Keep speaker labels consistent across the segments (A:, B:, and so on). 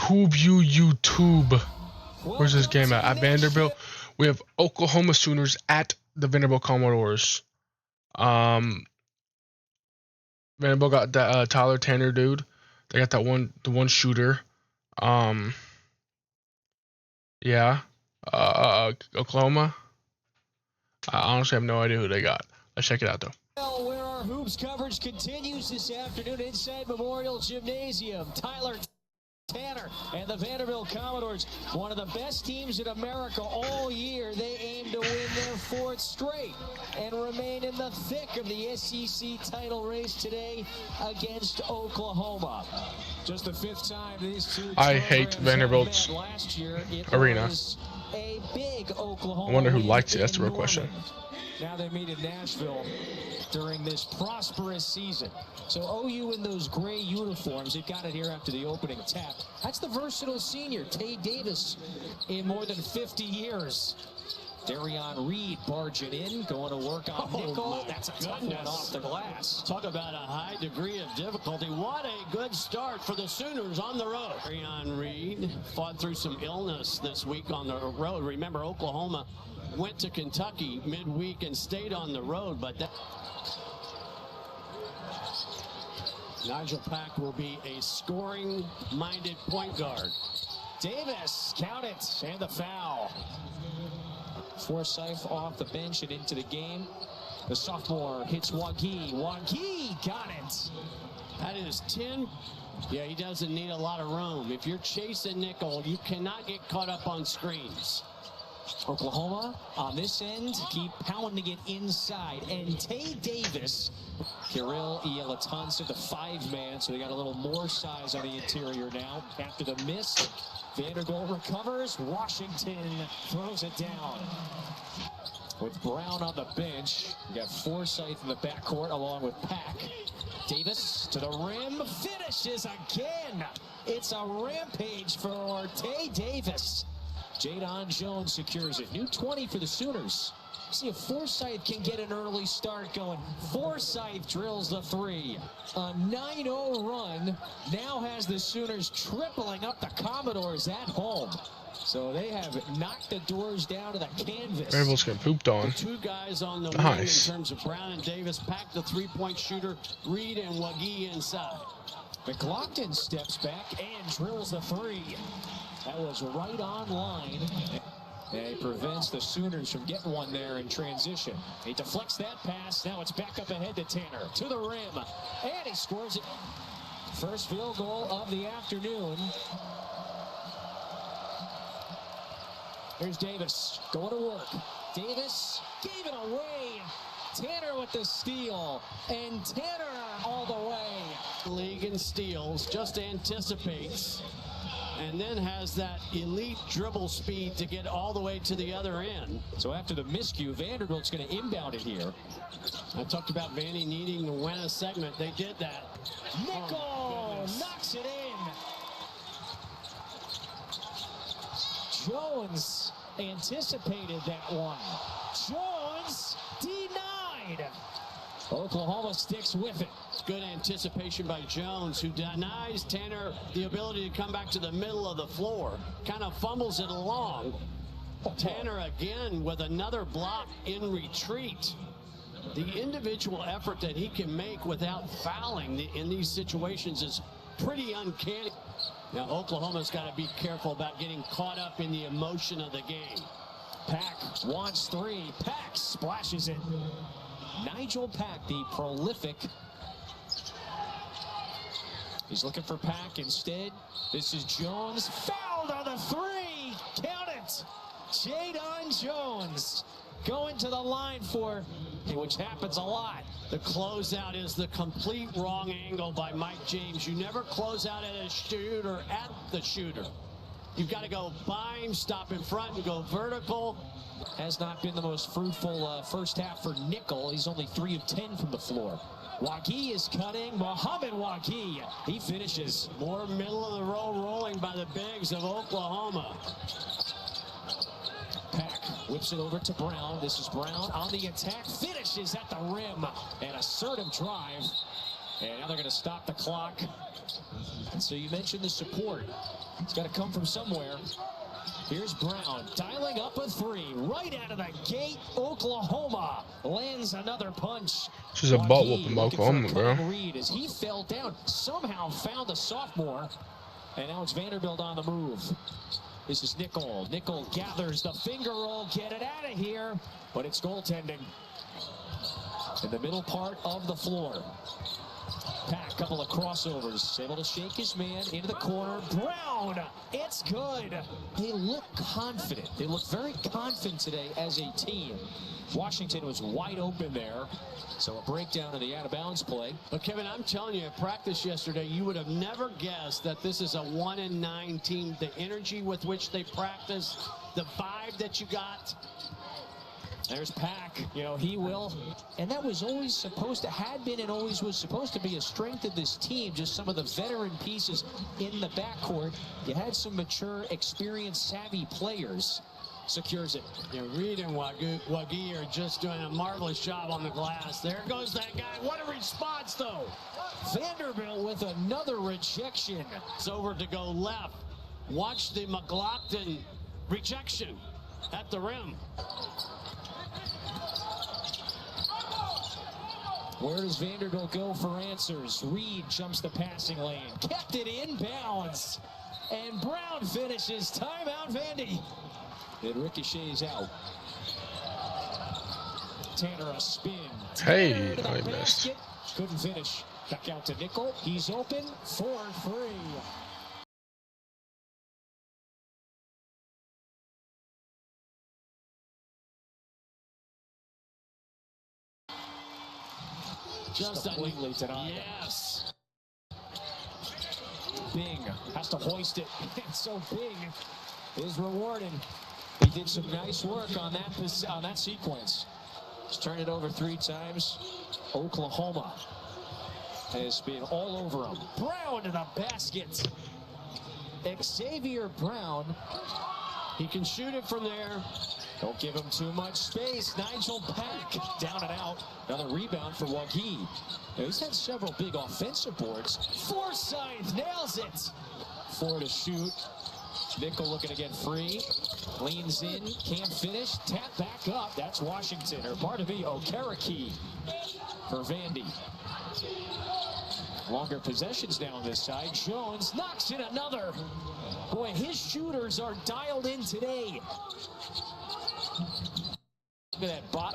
A: YouTube. Where's this game at? At Vanderbilt. We have Oklahoma Sooners at the Vanderbilt Commodores. Vanderbilt got that Tyler Tanner dude. They got the one shooter. Yeah. Oklahoma. I honestly have no idea who they got. Let's check it out though.
B: Well, where our hoops coverage continues this afternoon inside Memorial Gymnasium. Tyler Tanner and the Vanderbilt Commodores, one of the best teams in America all year. They aim to win their fourth straight and remain in the thick of the SEC title race today against Oklahoma. Just the fifth time these two
A: I hate Vanderbilt's
B: last year.
A: arena.
B: A big Oklahoma.
A: I wonder who likes it. That's the real question.
B: Now they meet in Nashville during this prosperous season. So OU in those gray uniforms, they've got it here after the opening tap. That's the versatile senior, Tay Davis, in more than 50 years. Darion Reed barging in, going to work on nickel. That's a tough one off the glass.
C: Talk about a high degree of difficulty. What a good start for the Sooners on the road. Darion Reed fought through some illness this week on the road. Remember, Oklahoma went to Kentucky midweek and stayed on the road, but that Nigel Pack will be a scoring-minded point guard.
B: Davis, count it, and the foul. Forsythe off the bench and into the game. The sophomore hits Wagi. Wagi got it.
C: That is 10. Yeah, he doesn't need a lot of room. If you're chasing nickel, you cannot get caught up on screens.
B: Oklahoma on this end, keep pounding it inside. And Tay Davis, Kirill Ielatansa, the five-man, so they got a little more size on the interior now. After the miss, Vanderbilt recovers. Washington throws it down. With Brown on the bench, we got Forsythe in the backcourt along with Pack. Davis to the rim, finishes again. It's a rampage for Tay Davis. Jadon Jones secures it. New 20 for the Sooners. See if Forsythe can get an early start going. Forsythe drills the three. A 9-0 run now has the Sooners tripling up the Commodores at home. So they have knocked the doors down to the canvas.
A: Vanderbilt's getting pooped on.
C: The two guys on the
A: Nice.
C: wing in terms of Brown and Davis. Pack the three-point shooter. Reed and Wagi inside.
B: McLaughlin steps back and drills the three. That was right on line. And he prevents the Sooners from getting one there in transition. He deflects that pass. Now it's back up ahead to Tanner. To the rim. And he scores it. First field goal of the afternoon. Here's Davis going to work. Davis gave it away. Tanner with the steal. And Tanner all the way.
C: League in steals, just anticipates. And then has that elite dribble speed to get all the way to the other end.
B: So after the miscue, Vanderbilt's going to inbound it here.
C: I talked about Vandy needing to win a segment. They did that.
B: Nickel knocks it in. Jones anticipated that one. Jones denied. Oklahoma sticks with it.
C: Good anticipation by Jones, who denies Tanner the ability to come back to the middle of the floor. Kind of fumbles it along. Tanner again with another block in retreat. The individual effort that he can make without fouling in these situations is pretty uncanny. Now Oklahoma's got to be careful about getting caught up in the emotion of the game.
B: Pack wants three. Pack splashes it. Nigel Pack, the prolific. He's looking for Pack instead. This is Jones. Fouled on the three. Count it. Jadon Jones going to the line for, which happens a lot.
C: The closeout is the complete wrong angle by Mike James. You never close out at a shooter at the shooter. You've got to go by him, stop in front, and go vertical.
B: Has not been the most fruitful first half for Nickel. He's only 3 of 10 from the floor. Wagi is cutting. Mohamed Wagi. He finishes.
C: More middle of the row rolling by the bigs of Oklahoma.
B: Pack whips it over to Brown. This is Brown on the attack. Finishes at the rim. An assertive drive. And now they're going to stop the clock. And so you mentioned the support. It's got to come from somewhere. Here's Brown dialing up a three right out of the gate. Oklahoma lands another punch.
A: This is a butt whooping by Oklahoma, bro.
B: Reed as he fell down, somehow found the sophomore, and now it's Vanderbilt on the move. This is Nickel. Nickel gathers the finger roll, get it out of here, but it's goaltending in the middle part of the floor. Pack, couple of crossovers, able to shake his man into the corner. Brown, it's good. They look confident. They look very confident today as a team. Washington was wide open there, so a breakdown of the out-of-bounds play.
C: But Kevin, I'm telling you, at practice yesterday, you would have never guessed that this is a 1-9 team. The energy with which they practice, the vibe that you got.
B: There's Pack, you know, he will. And that was always supposed to, had been and always was supposed to be a strength of this team, just some of the veteran pieces in the backcourt. You had some mature, experienced, savvy players. Secures it.
C: Yeah, Reed and Wagi are just doing a marvelous job on the glass. There goes that guy. What a response, though.
B: Vanderbilt with another rejection.
C: It's over to go left. Watch the McLaughlin rejection at the rim.
B: Where does Vanderbilt go for answers? Reed jumps the passing lane. Kept it in bounds. And Brown finishes. Timeout, Vandy. It ricochets out. Tanner a spin.
A: Hey, I missed.
B: Couldn't finish. Back out to Nickel. He's open. 4-3. Just completely denied.
C: Yes.
B: Bing has to hoist it. So Bing is rewarded. He did some nice work on that sequence. He's turned it over 3 times. Oklahoma has been all over him. Brown to the basket. Xavier Brown.
C: He can shoot it from there.
B: Don't give him too much space. Nigel Pack down and out. Another rebound for Wagi. Now, he's had several big offensive boards. Forsythe nails it. 4 to shoot. Nickel looking to get free. Leans in. Can't finish. Tap back up. That's Washington. Or pardon me, Okereke for Vandy. Longer possessions now on this side. Jones knocks in another. Boy, his shooters are dialed in today.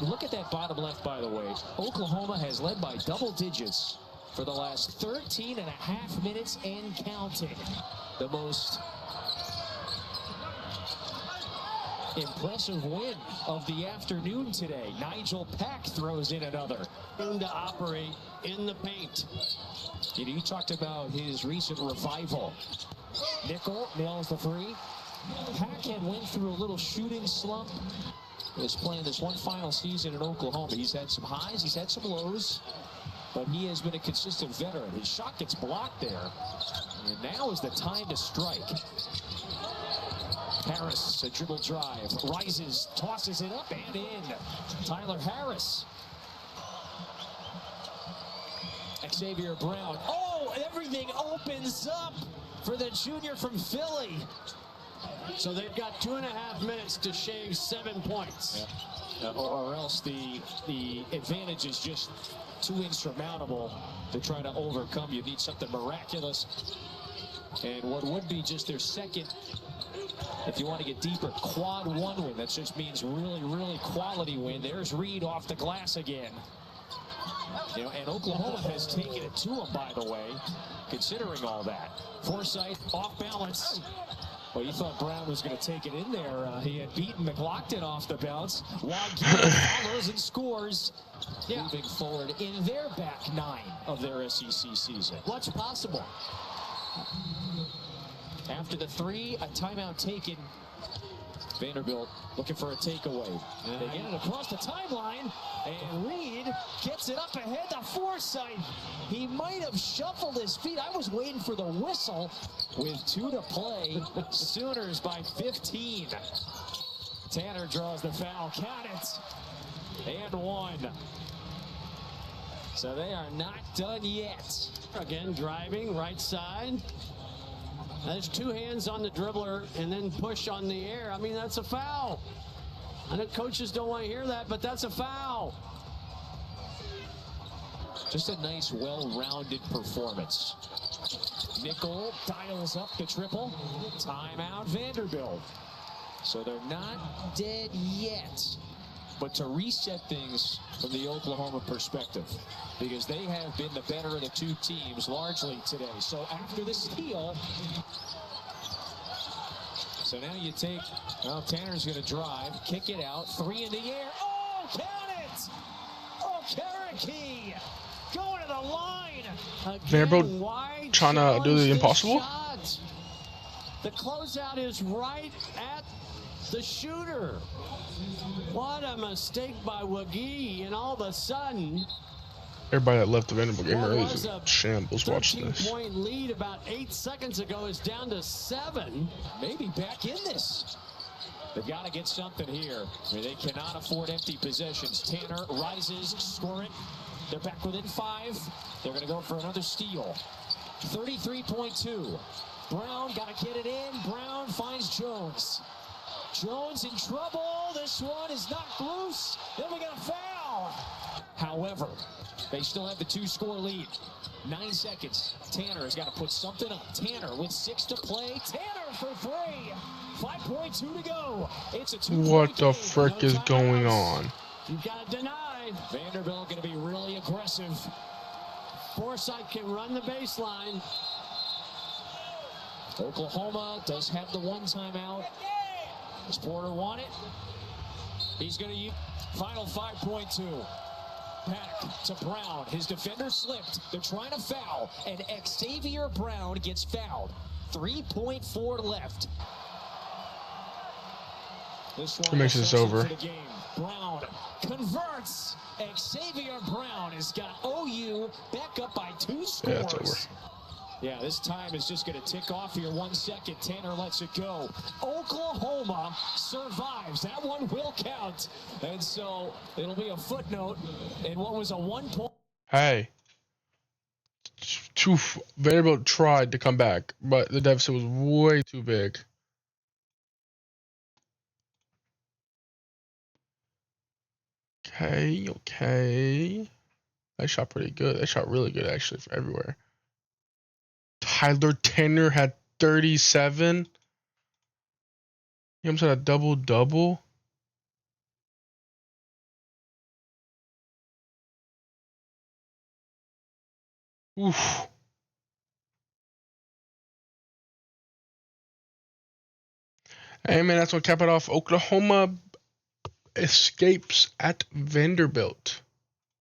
B: Look at that bottom left, by the way. Oklahoma has led by double digits for the last 13 and a half minutes and counting. The most impressive win of the afternoon today. Nigel Pack throws in another.
C: To operate in the paint.
B: You know, you talked about his recent revival. Nickel nails the 3. Pack had went through a little shooting slump. Is playing this one final season in Oklahoma. He's had some highs, he's had some lows, but he has been a consistent veteran. His shot gets blocked there, and now is the time to strike. Harris, a dribble drive, rises, tosses it up and in. Tyler Harris. Xavier Brown. Oh, everything opens up for the junior from Philly.
C: So they've got 2.5 minutes to shave 7 points.
B: Yeah. Or else the advantage is just too insurmountable to try to overcome. You need something miraculous. And what would be just their second, if you want to get deeper, quad 1 win. That just means really, really quality win. There's Reed off the glass again. You know, and Oklahoma has taken it to him, by the way, considering all that. Forsythe off balance. Well, you thought Brown was going to take it in there. He had beaten McLaughlin off the bounce. Wagi follows and scores. Yeah. Moving forward in their back 9 of their SEC season. What's possible? After the 3, a timeout taken. Vanderbilt looking for a takeaway. They get it across the timeline, and Reed gets it up ahead to Forsythe. He might have shuffled his feet. I was waiting for the whistle with 2 to play. Sooners by 15. Tanner draws the foul. Count it. And 1. So they are not done yet.
C: Again, driving, right side. There's two hands on the dribbler and then push on the air. I mean, that's a foul. I know coaches don't want to hear that, but that's a foul.
B: Just a nice, well-rounded performance. Nickel dials up the triple. Timeout, Vanderbilt. So they're not dead yet. But to reset things from the Oklahoma perspective, because they have been the better of the two teams largely today. So after the steal, so now you take, well, Tanner's going to drive, kick it out, three in the air. Oh, count it! Oh, Karaki going to the line.
A: Vanderbilt trying to do the impossible.
C: The closeout is right at the shooter. What a mistake by Wagee, and all of a sudden,
A: Everybody that left the Vanderbilt game early is in shambles watching this.
C: 13-point lead about 8 seconds ago is down to 7.
B: Maybe back in this. They've got to get something here. I mean, they cannot afford empty possessions. Tanner rises, score it. They're back within 5. They're going to go for another steal. 33.2. Brown got to get it in. Brown finds Jones. Jones in trouble. This one is knocked loose. Then we got a foul. However, they still have the 2-score lead. 9 seconds. Tanner has got to put something up. Tanner with 6 to play. Tanner for 3. 5.2 to go. It's a 2-point
A: What the
B: game.
A: frick
C: No
A: is going
C: timeouts.
A: on?
C: You've got to deny.
B: Vanderbilt going to be really aggressive.
C: Forsythe can run the baseline.
B: Oklahoma does have the one timeout. Does Porter want it? He's going to use final 5.2. Back to Brown. His defender slipped. They're trying to foul, and Xavier Brown gets fouled. 3.4 left. This one
A: makes this over.
B: for the game. Brown converts. Xavier Brown has got OU back up by 2 scores.
A: Yeah, it's over.
B: Yeah, this time is just going to tick off here. 1 second. Tanner lets it go. Oklahoma survives. That one will count. And so it'll be a footnote in what was a 1-point.
A: Hey, Vanderbilt tried to come back, but the deficit was way too big. Okay. They shot pretty good. They shot really good, actually, for everywhere. Tyler Tanner had 37. He almost had a double-double. Oof. Hey, man, that's what cap it off. Oklahoma escapes at Vanderbilt.